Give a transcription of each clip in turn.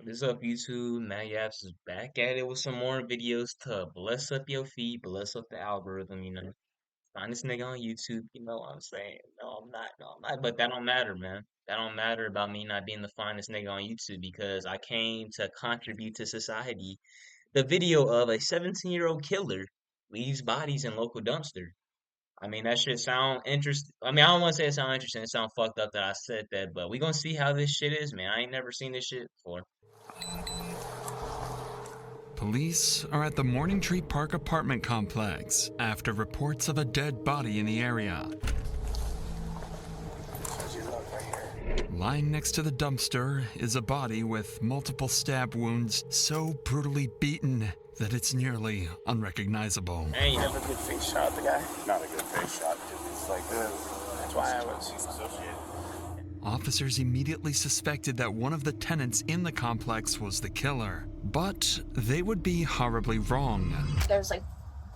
What is up, YouTube? Matt Yaps is back at it with some more videos to bless up your feed, bless up the algorithm, Find this nigga on YouTube, you know what I'm saying? No, I'm not. But that don't matter, man. That don't matter about me not being the finest nigga on YouTube because I came to contribute to society. The video of a 17-year-old killer leaves bodies in local dumpster. I mean, that shit sound interesting. I mean, I don't want to say it sound interesting. It sound fucked up that I said that, but we gonna see how this shit is, man. I ain't never seen this shit before. Police are at the Morning Tree Park apartment complex after reports of a dead body in the area. Lying next to the dumpster is a body with multiple stab wounds so brutally beaten that it's nearly unrecognizable. Hey, You have a good face shot of the guy? Not a good face shot. It's like That's why I was associated. Officers immediately suspected that one of the tenants in the complex was the killer, but they would be horribly wrong. There was like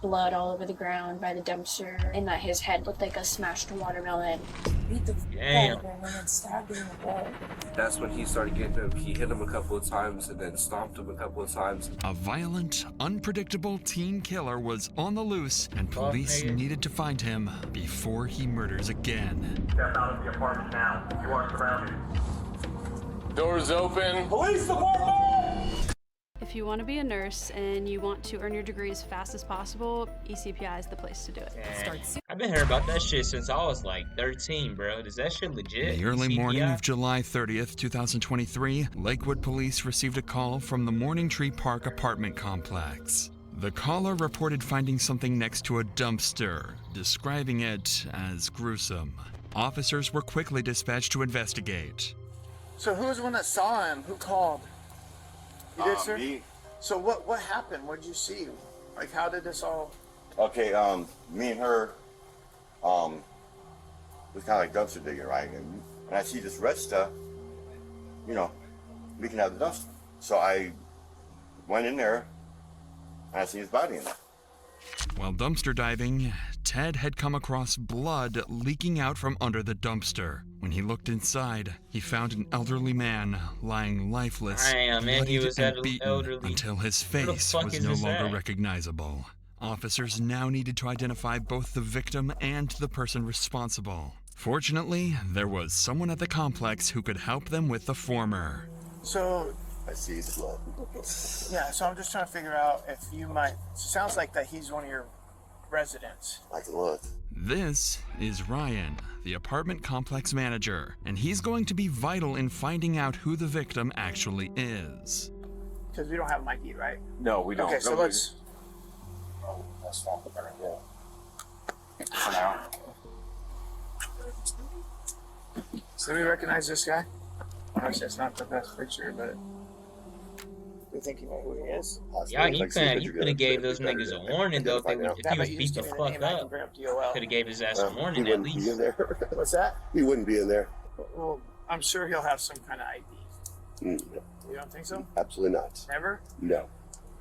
blood all over the ground by the dumpster, and that his head looked like a smashed watermelon. Beat the Damn. and then stabbed him in the butt. That's when he started getting him. He hit him a couple of times and then stomped him a couple of times. A violent, unpredictable teen killer was on the loose, and police nigga. needed to find him before he murders again. Step out of the apartment now. You are surrounded. Doors open. Police department! If you want to be a nurse and you want to earn your degree as fast as possible, ECPI is the place to do it. Man, I've been hearing about that shit since I was like 13, bro. Is that shit legit? In the early morning CPI? of July 30th, 2023, Lakewood police received a call from the Morning Tree Park apartment complex. The caller reported finding something next to a dumpster, describing it as gruesome. Officers were quickly dispatched to investigate. So who was the one that saw him? Who called? You did, sir? Me. So what happened? What did you see? Like, how did this all... Okay, me and her, was kind of like dumpster digging, right? And I see this red stuff, leaking out of the dumpster. So I went in there, and I see his body in there. While dumpster diving, Ted had come across blood leaking out from under the dumpster. When he looked inside, he found an elderly man lying lifeless, Damn, man, he bloodied was and beaten elderly. until his Where the face fuck was is no this longer at? recognizable. Officers now needed to identify both the victim and the person responsible. Fortunately, there was someone at the complex who could help them with the former. So, I see his blood. yeah, so I'm just trying to figure out if you might... Sounds like that he's one of your residents. I can look. This is Ryan, the apartment complex manager, and he's going to be vital in finding out who the victim actually is. Because we don't have him ID, right? No, we don't. Okay, so No, we- let's... That's not the better deal. For now. So we recognize this guy? Obviously, it's not the best picture, but... We think you know who he is? Yeah, you could have gave those niggas a warning though if he was beat the fuck up. Could have gave his ass a He warning at wouldn't be least. in there. What's that? He wouldn't be in there. Well, I'm sure he'll have some kind of ID. Mm, You don't think so? absolutely not. Never? No.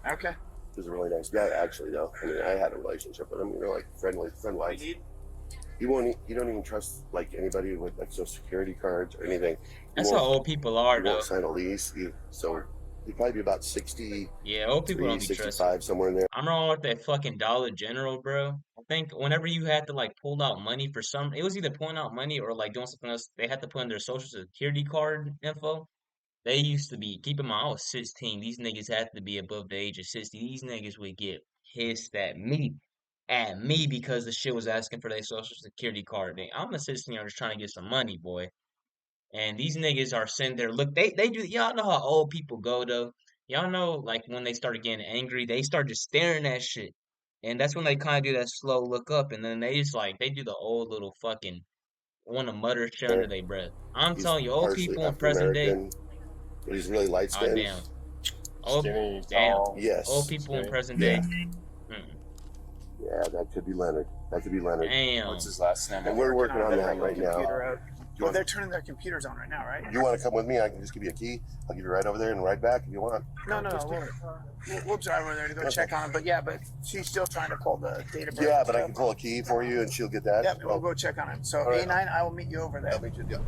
Okay. He was a really nice guy, actually, though. I mean, I had a relationship with him, like friend-wise. He don't even trust like anybody with like social security cards or anything. That's how old people are He though. won't sign a lease. So he'd probably be about 60, Yeah, old people don't be 65, trusted. somewhere in there. I'm wrong with that fucking Dollar General, bro. I think whenever you had to like pull out money for some, it was either pulling out money or like doing something else. They had to put in their social security card info. They used to be, keep in mind, I was 16. These niggas had to be above the age of 60. These niggas would get pissed at me because the shit was asking for their social security card. I'm a 16-year-old just trying to get some money, boy. And these niggas are sitting there. Look, they do. Y'all know how old people go though. Y'all know like when they started getting angry, they start just staring at shit, and that's when they kind of do that slow look up, and then they just like they do the old little fucking want to mutter shit under their breath. I'm He's telling you, old partially people in present day. African-American, but he's really light Oh skinned. damn. Old, Skinny, damn. tall. Yes. Old people in Skinny. present day. Yeah. Yeah, that could be Leonard. That could be Leonard. Damn. What's his last name? And we're working on that right now. Computer out. Well, they're turning their computers on right now, right? You want to come with me? I can just give you a key. I'll give you a ride over there and ride back if you want. No. We'll drive over there to go check on it. But yeah, but she's still trying to pull the data. Yeah, but I can pull a key for you and she'll get that. Yeah, we'll go check on it. So right. A9, I will meet you over there. I'll meet you. Yeah.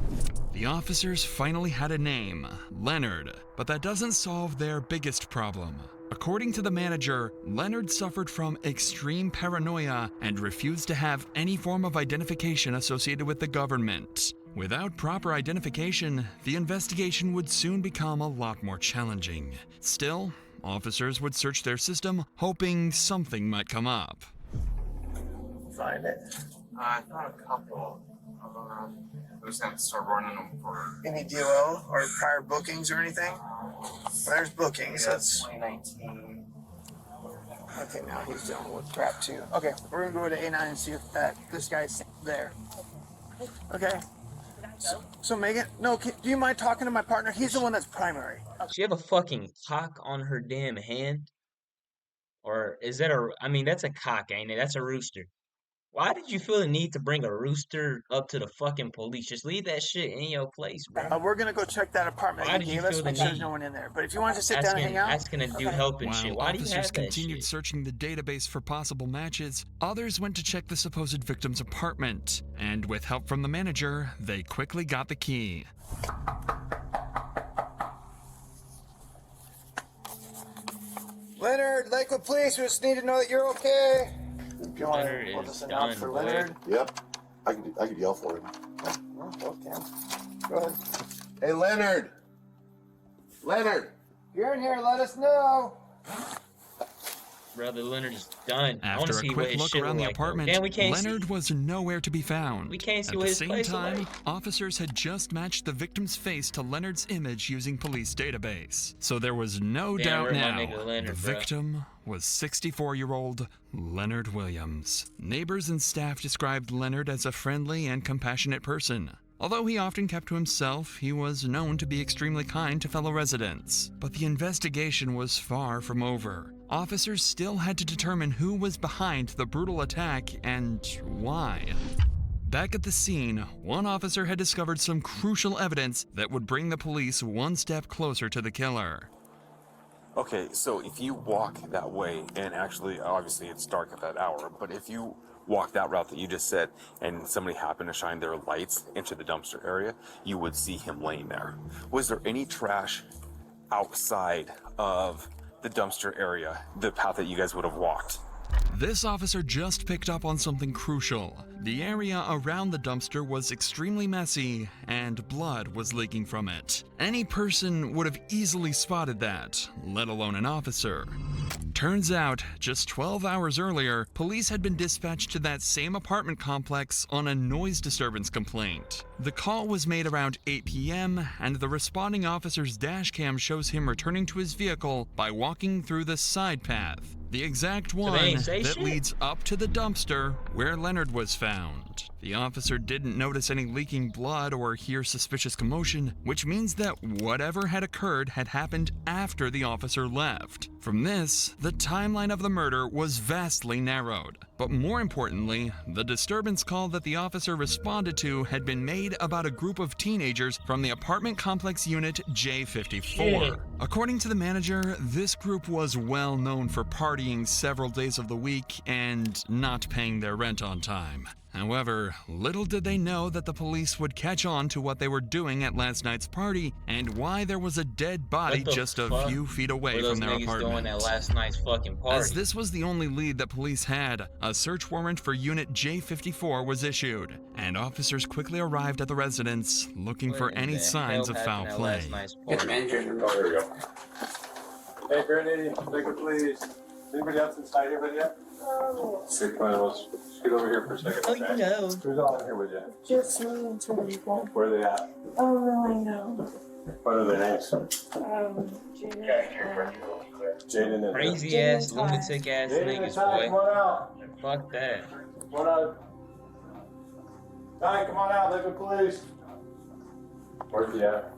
The officers finally had a name, Leonard, but that doesn't solve their biggest problem. According to the manager, Leonard suffered from extreme paranoia and refused to have any form of identification associated with the government. Without proper identification, the investigation would soon become a lot more challenging. Still, officers would search their system, hoping something might come up. Find it. I found a couple. We just have to start running them for Any DOL or prior bookings or anything? There's bookings. That's 2019. okay. Now he's dealing with crap too. Okay, we're gonna go to A9 and see if this guy's there. Okay. So Megan, no, do you mind talking to my partner? He's the one that's primary. She have a fucking cock on her damn hand? Or is that I mean, that's a cock, ain't it? That's a rooster. Why did you feel the need to bring a rooster up to the fucking police? Just leave that shit in your place, bro. We're gonna go check that apartment. Why That did you you gave us. feel the Make sure there's need? no one in there. But if you want to sit down and hang out, Asking a dude help and shit. While Why do you officers have that continued shit? searching the database for possible matches, others went to check the supposed victim's apartment, and with help from the manager, they quickly got the key. Leonard, Lakewood Police, we just need to know that you're okay. If you want Leonard to, we'll is just announce done, for boy. Leonard. Yep. I could yell for him. Well, okay. Go ahead. Hey, Leonard. Leonard. If you're in here, let us know. Brother Leonard is done. I want to After see a what quick his look shit around the look like, though. apartment, Damn, we can't Leonard see. was nowhere to be found. We can't see At what the his same place look time, like. officers had just matched the victim's face to Leonard's image using police database. So there was no Damn, doubt where's my now. nigga Leonard, The bro? victim was 64-year-old Leonard Williams. Neighbors and staff described Leonard as a friendly and compassionate person. Although he often kept to himself, he was known to be extremely kind to fellow residents. But the investigation was far from over. Officers still had to determine who was behind the brutal attack and why. Back at the scene, one officer had discovered some crucial evidence that would bring the police one step closer to the killer. Okay, so if you walk that way, and actually, obviously it's dark at that hour, but if you walk that route that you just said, and somebody happened to shine their lights into the dumpster area, you would see him laying there. Was there any trash outside of the dumpster area, the path that you guys would have walked? This officer just picked up on something crucial. The area around the dumpster was extremely messy, and blood was leaking from it. Any person would have easily spotted that, let alone an officer. Turns out, just 12 hours earlier, police had been dispatched to that same apartment complex on a noise disturbance complaint. The call was made around 8 p.m., and the responding officer's dash cam shows him returning to his vehicle by walking through the side path. The exact one that leads up to the dumpster where Leonard was found. The officer didn't notice any leaking blood or hear suspicious commotion, which means that whatever had occurred had happened after the officer left. From this, the timeline of the murder was vastly narrowed. But more importantly, the disturbance call that the officer responded to had been made about a group of teenagers from the apartment complex unit J54. According to the manager, this group was well known for partying several days of the week and not paying their rent on time. However, little did they know that the police would catch on to what they were doing at last night's party and why there was a dead body just a few feet away from their apartment. Doing at last night's fucking party? As this was the only lead that police had, a search warrant for Unit J54 was issued, and officers quickly arrived at the residence looking for any signs of foul play. Get the manager in the door. There we go. Hey, Grenady, Lakewood Police. Anybody else inside here with you? Sick fine, let's get over here for a second. Oh, you know. Who's all in here with you? Just me and two people. Where are they at? I don't really know. What are their names? Jaden and Crazy ass, lunatic ass niggas, boy. Come on out. Fuck that. What up? Ty, come on out, Lakewood Police. Where's he at?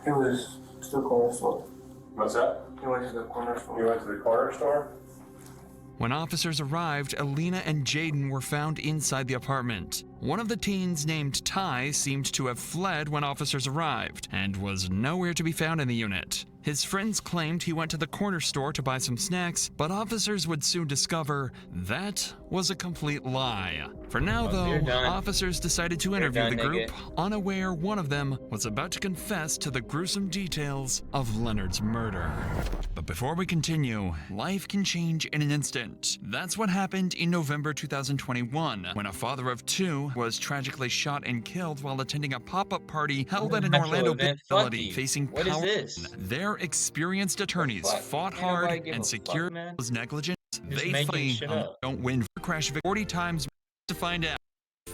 It was to the corner store. What's that? He went to the corner store. You went to the corner store? When officers arrived, Alina and Jaden were found inside the apartment. One of the teens, named Ty, seemed to have fled when officers arrived and was nowhere to be found in the unit. His friends claimed he went to the corner store to buy some snacks, but officers would soon discover that was a complete lie. For now, though, officers decided to interview the group, unaware one of them was about to confess to the gruesome details of Leonard's murder. But before we continue, life can change in an instant. That's what happened in November 2021, when a father of two was tragically shot and killed while attending a pop-up party held at an Orlando facility, facing What is this? Their experienced attorneys fought hard and secured was negligent. They finally don't win for crash 40 times to find out.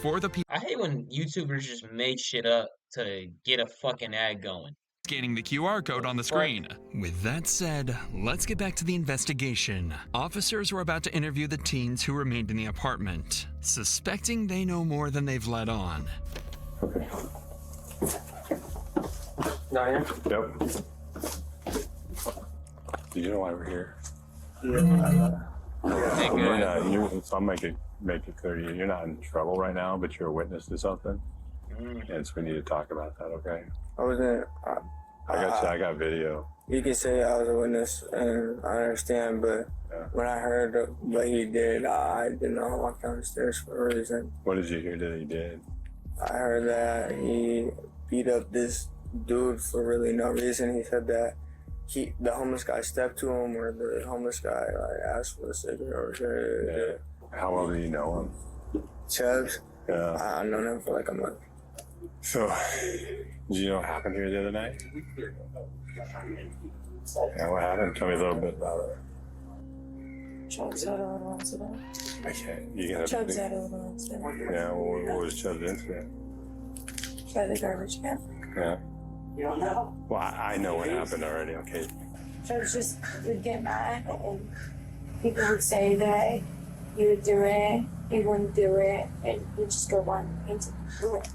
For the people I hate when YouTubers just make shit up to get a fucking ad going. scanning the QR code on the screen. With that said, let's get back to the investigation. Officers were about to interview the teens who remained in the apartment, suspecting they know more than they've let on. Okay. Yep. Do you know why we're here? I'll make it clear to you. You're not in trouble right now, but you're a witness to something. And so we need to talk about that, okay? I wasn't. I got video. You can say I was a witness, and I understand, but when I heard what he did, I did not walk down the stairs for a reason. What did you hear that he did? I heard that he beat up this dude for really no reason. He said that the homeless guy stepped to him, or the homeless guy asked for a cigarette. Or How well do you know him? Chubbs? Yeah. I've known him for like a month. So, did you know what happened here the other night? Yeah, what happened? Tell me a little bit about it. Chubbs had a little incident. Chubbs had a little incident. Yeah, what was Chubbs' incident? By the garbage can. Yeah. You don't know? Well, I know what happened already, okay? Chubbs just would get mad, and people would say that he would do it, he wouldn't do it, and he'd just go on and do it.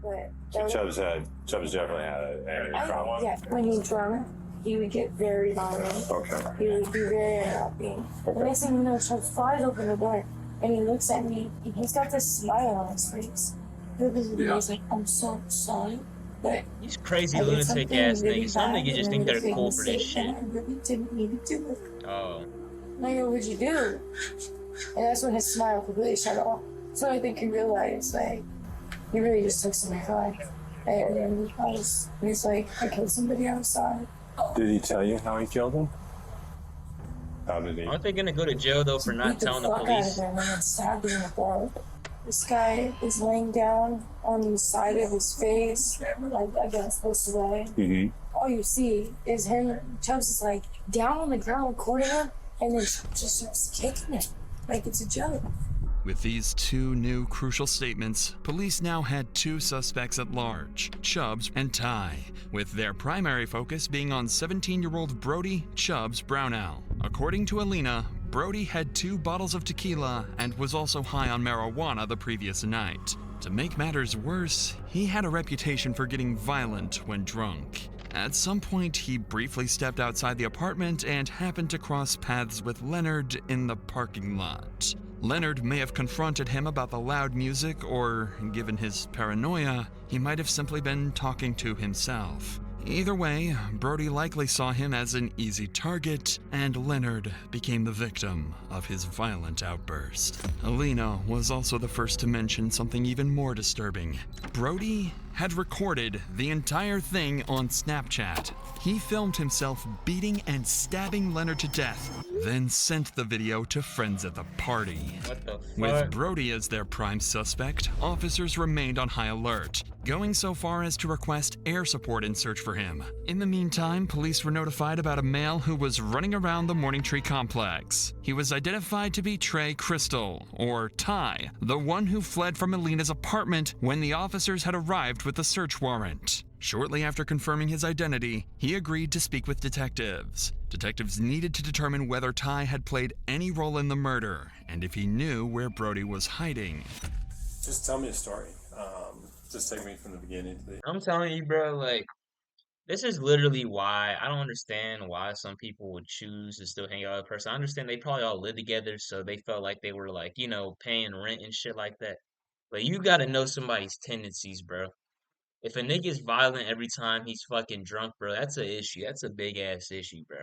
But So Chubbs definitely had an anger problem. yeah, when he's drunk, he would get very violent. Okay. He would be very unhappy. The next thing you know, Chubbs flies open the door, and he looks at me, and he's got this smile on his face. He's like, I'm so sorry, but These crazy lunatic ass niggas. Some niggas just think they're cool for this shit. I really didn't mean to do it. Oh. I go, what'd you do? And that's when his smile completely shut off. So I think he realized, like, he really just took some advice. And he's like, I killed somebody outside. Did he tell you how he killed him? How did he? Aren't they gonna go to jail though for not telling the police? And then stabbed him in the throat. This guy is laying down on the side of his face, like against this way. Mm-hmm. All you see is him, Chubbs is like down on the ground recording him, and then just starts kicking him like it's a joke. With these two new crucial statements, police now had two suspects at large, Chubbs and Ty, with their primary focus being on 17-year-old Brody Chubbs Brownell. According to Alina, Brody had 2 bottles of tequila and was also high on marijuana the previous night. To make matters worse, he had a reputation for getting violent when drunk. At some point, he briefly stepped outside the apartment and happened to cross paths with Leonard in the parking lot. Leonard may have confronted him about the loud music, or, given his paranoia, he might have simply been talking to himself. Either way, Brody likely saw him as an easy target, and Leonard became the victim of his violent outburst. Alina was also the first to mention something even more disturbing. Brody had recorded the entire thing on Snapchat. He filmed himself beating and stabbing Leonard to death, then sent the video to friends at the party. What the fuck? With Brody as their prime suspect, officers remained on high alert, going so far as to request air support in search for him. In the meantime, police were notified about a male who was running around the Morning Tree complex. He was identified to be Trey Crystal, or Ty, the one who fled from Alina's apartment when the officers had arrived with the search warrant. Shortly after confirming his identity, he agreed to speak with detectives. Detectives needed to determine whether Ty had played any role in the murder, and if he knew where Brody was hiding. Just tell me a story. Just take me from the beginning to the. I'm telling you, bro, like, This is literally why I don't understand why some people would choose to still hang out with a person. I understand they probably all live together, so they felt like they were like, you know, paying rent and shit like that. But you gotta know somebody's tendencies, bro. If a nigga's violent every time he's fucking drunk, bro, that's a issue. That's a big ass issue, bro.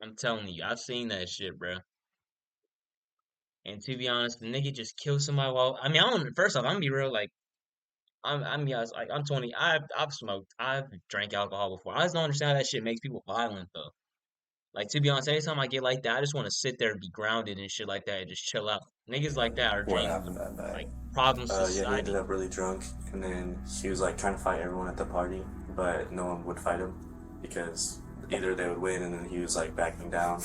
I'm telling you, I've seen that shit, bro. And to be honest, the nigga just killed somebody while I mean, I don't. First off, I'm gonna be real. Like, I'm honest, like I'm 20. I've smoked. I've drank alcohol before. I just don't understand how that shit makes people violent though. Like to be honest, anytime I get like that, I just want to sit there and be grounded and shit like that and just chill out. Niggas like that are What just happened that night? like problems to Yeah, he society. ended up really drunk, and then he was like trying to fight everyone at the party, but no one would fight him because either they would win and then he was like backing down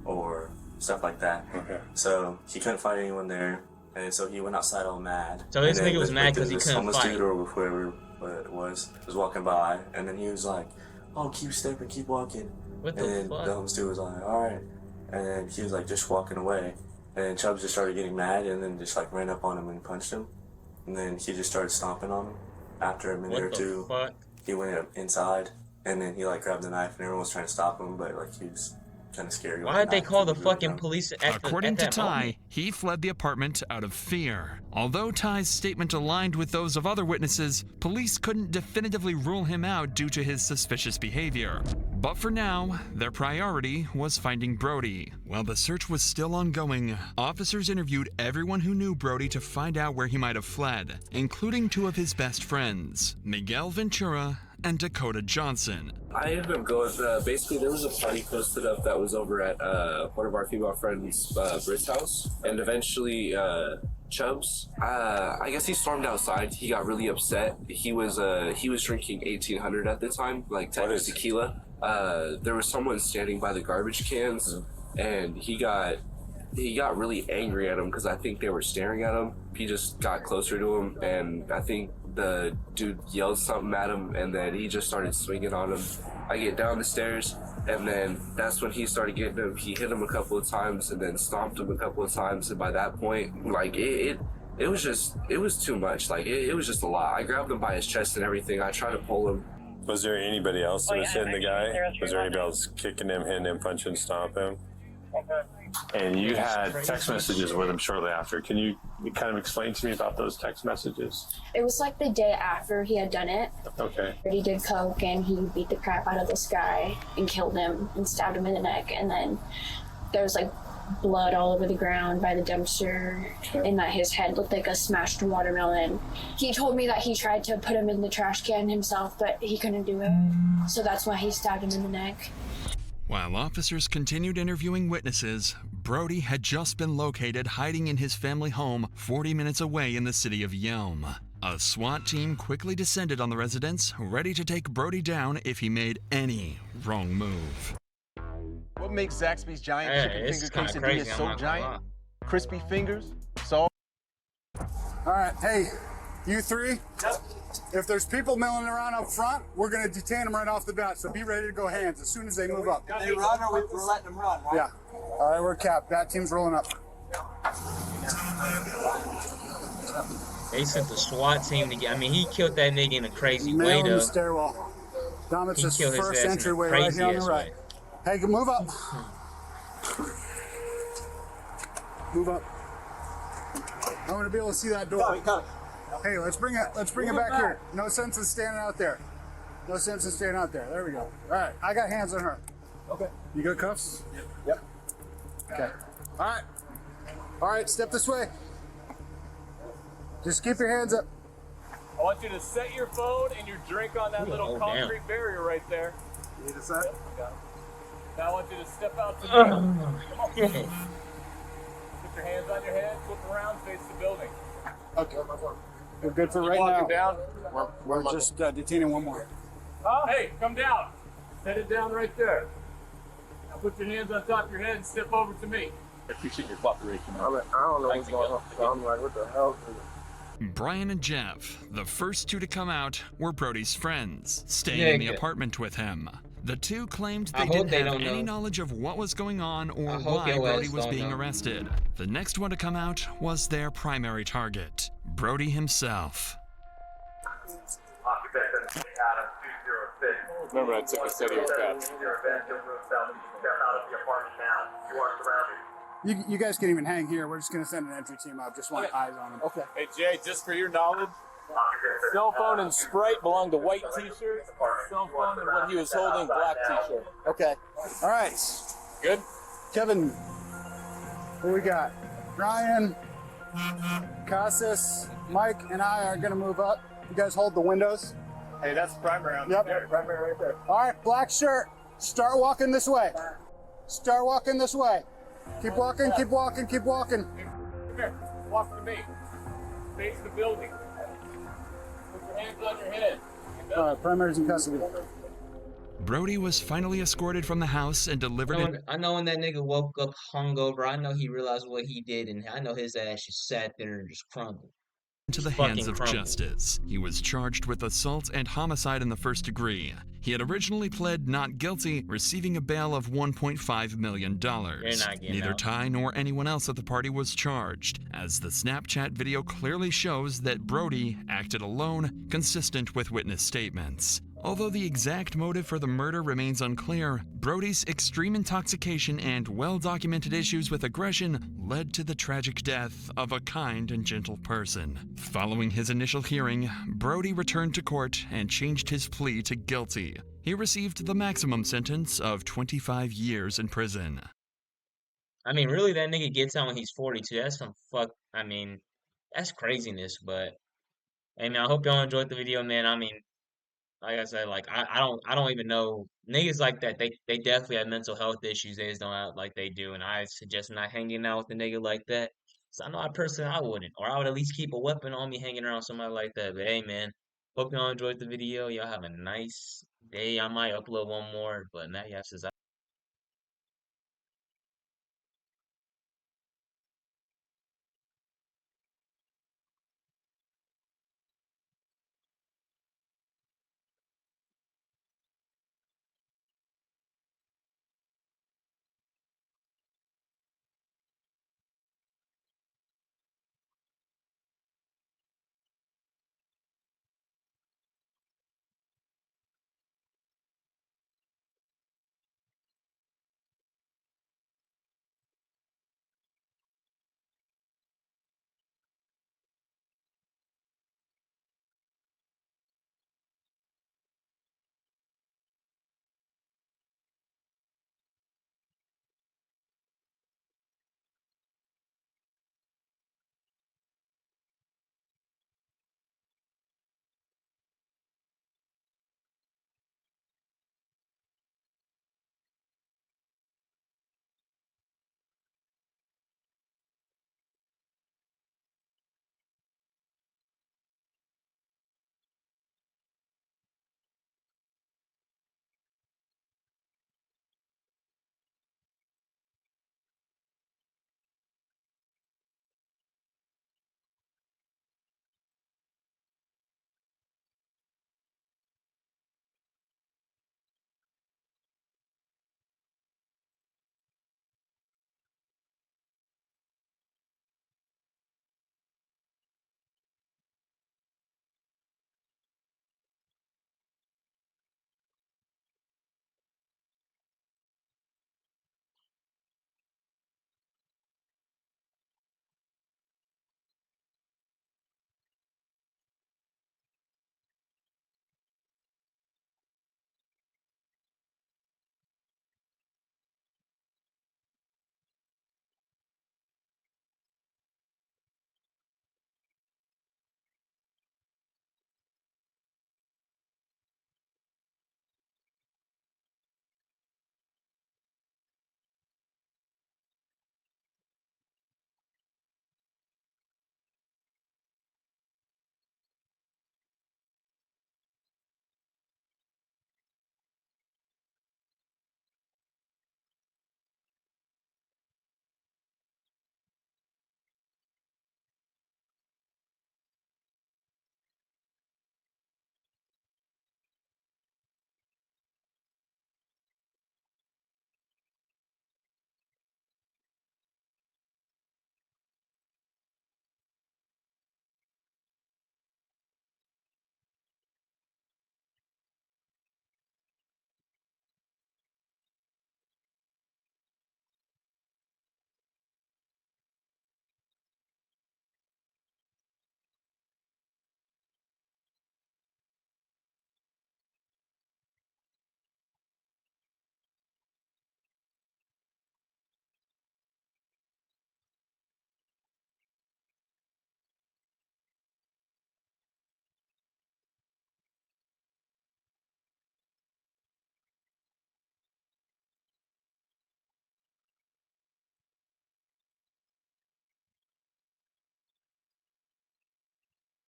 or stuff like that. Okay. So he couldn't fight anyone there, and so he went outside all mad. So this And then nigga was mad 'cause he this couldn't homeless fight. dude or whoever it was walking by, and then he was like, "Oh, keep stepping, keep walking." What And the then fuck? the homeless dude was like, "Alright." And then he was like just walking away. And then Chubbs just started getting mad and then just like ran up on him and punched him. And then he just started stomping on him. After a minute What or the two, fuck? he went up inside and then he like grabbed the knife and everyone was trying to stop him, but like he was kind of scary. Why did they call the fucking police at According to that Ty, moment? he fled the apartment out of fear. Although Ty's statement aligned with those of other witnesses, police couldn't definitively rule him out due to his suspicious behavior. But for now, their priority was finding Brody. While the search was still ongoing, officers interviewed everyone who knew Brody to find out where he might have fled, including two of his best friends, Miguel Ventura and Dakota Johnson. I ended up going, basically there was a party posted up that was over at one of our female friends, Britt's house, and eventually Chubbs, I guess he stormed outside. He got really upset. He was drinking 1800 at the time, like type of tequila. There was someone standing by the garbage cans, and he got really angry at him because I think they were staring at him. He just got closer to him, and I think the dude yelled something at him, and then he just started swinging on him. I get down the stairs, and then that's when he started getting him. He hit him a couple of times, and then stomped him a couple of times, and by that point, like it was too much. Like it was just a lot. I grabbed him by his chest and everything. I tried to pull him. Was there anybody else that was hitting the guy? Was there anybody else kicking him, hitting him, punching, stomping him? And you had text messages with him shortly after. Can you kind of explain to me about those text messages? It was like the day after he had done it. Okay. He did coke and he beat the crap out of this guy and killed him and stabbed him in the neck. And then there was like blood all over the ground by the dumpster, and that his head looked like a smashed watermelon. He told me that he tried to put him in the trash can himself, but he couldn't do it. So that's why he stabbed him in the neck. While officers continued interviewing witnesses, Brody had just been located hiding in his family home 40 minutes away in the city of Yelm. A SWAT team quickly descended on the residence, ready to take Brody down if he made any wrong move. What makes Zaxby's giant Hey, chicken this finger is kinda crazy, quesadilla I'm so not gonna lie. giant? Crispy fingers, salt. All right, hey, you three. Yep. If there's people milling around up front, we're gonna detain them right off the bat. So be ready to go hands as soon as they move up. They run, or we're letting them run, right? Yeah. All right, we're capped. That team's rolling up. They sent the SWAT team to get. I mean, he killed that nigga in a crazy Nail way, in though. the stairwell. Dom, it's He this killed his first ass in a entryway right here on the crazy-ass right. Hey, move up. Move up. I want to be able to see that door. Hey, let's bring it back here. No sense in standing out there. No sense in standing out there. There we go. All right, I got hands on her. Okay. You got cuffs? Yep. Okay. All right. All right, step this way. Just keep your hands up. I want you to set your phone and your drink on that little concrete barrier right there. Need a set? Yep, now I want you to step out to me. Come on. Put your hands on your head, flip around, face the building. Okay. We're good for right Walking now. down. We're just detaining one more. Hey, come down. Set it down right there. Now put your hands on top of your head and step over to me. I appreciate your cooperation. I don't know what's going on. I'm like, what the hell is it? Brian and Jeff, the first two to come out, were Brody's friends, staying Yeah, in the good. apartment with him. The two claimed I they hope didn't they have don't any know. knowledge of what was going on or I hope why your Brody ass was don't being know. arrested. The next one to come out was their primary target, Brody himself. Occupation Remember, I took a steady cut. You guys can even hang here. We're just gonna send an entry team out. Just want eyes on them. Okay. Hey Jay, just for your knowledge, cell phone and Sprite belong to white t-shirt. Cell phone and what he was holding, black t-shirt. Okay. All right. Good? Kevin, who we got? Ryan, Casas, Mike, and I are gonna move up. You guys hold the windows. Hey, that's primary on Yep. there. Primary right there. All right, black shirt. Start walking this way. Start walking this way. Keep walking, keep walking, keep walking. Come here. Walk to me. Face the building. Put your hands on your head. All right, primary's in custody. Brody was finally escorted from the house and delivered I know when that nigga woke up hungover, I know he realized what he did, and I know his ass just sat there and just crumbled. into the hands of justice. He was charged with assault and homicide in the first degree. He had originally pled not guilty, receiving a bail of $1.5 million. Neither Ty nor anyone else at the party was charged, as the Snapchat video clearly shows that Brody acted alone, consistent with witness statements. Although the exact motive for the murder remains unclear, Brody's extreme intoxication and well-documented issues with aggression led to the tragic death of a kind and gentle person. Following his initial hearing, Brody returned to court and changed his plea to guilty. He received the maximum sentence of 25 years in prison. I mean, really, that nigga gets out when he's 42. That's some I mean, that's craziness, but, hey, man, I hope y'all enjoyed the video, man. I mean, like I said, like I don't even know niggas like that. They definitely have mental health issues. They just don't act like they do, and I suggest not hanging out with a nigga like that. So I know I wouldn't, or I would at least keep a weapon on me hanging around somebody like that. But hey, man, hope y'all enjoyed the video. Y'all have a nice day. I might upload one more, but Matt Yaps is out.